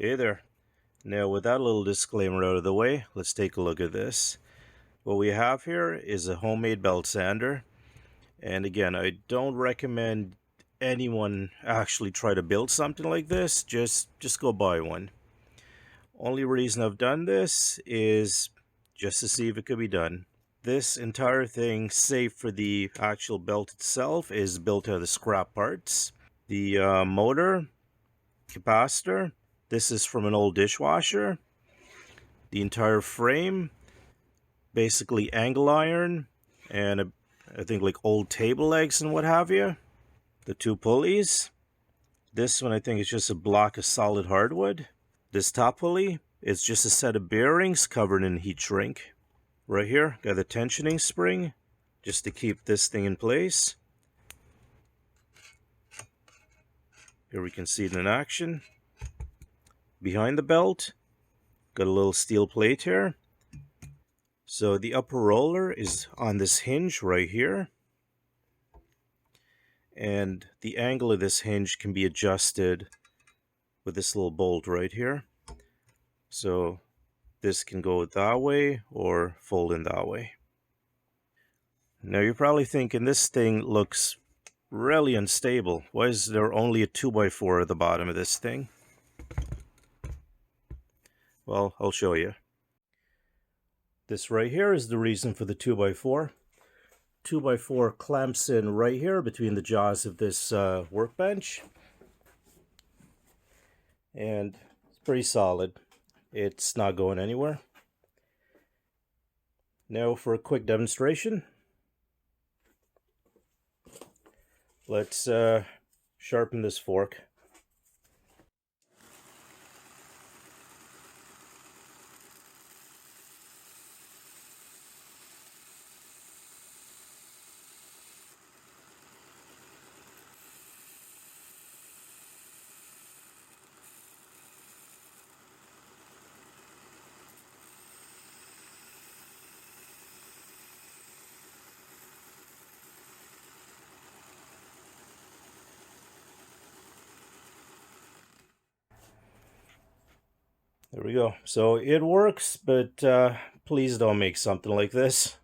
Hey there. Now, with that little disclaimer out of the way, let's take a look at this. What we have here is a homemade belt sander. And again, I don't recommend anyone actually try to build something like this. Just go buy one. Only reason I've done this is just to see if it could be done. This entire thing, save for the actual belt itself, is built out of scrap parts. The motor, capacitor, this is from an old dishwasher. The entire frame, basically angle iron, and I think like old table legs and what have you. The two pulleys. This one I think is just a block of solid hardwood. This top pulley is just a set of bearings covered in heat shrink. Right here, got the tensioning spring just to keep this thing in place. Here we can see it in action. Behind the belt, got a little steel plate here. So the upper roller is on this hinge right here. And the angle of this hinge can be adjusted with this little bolt right here. So this can go that way or fold in that way. Now you're probably thinking this thing looks really unstable. Why is there only a 2x4 at the bottom of this thing? Well, I'll show you. This right here is the reason for the 2x4. 2x4 clamps in right here between the jaws of this workbench. And it's pretty solid. It's not going anywhere. Now for a quick demonstration. Let's sharpen this fork. There we go. So it works, but please don't make something like this.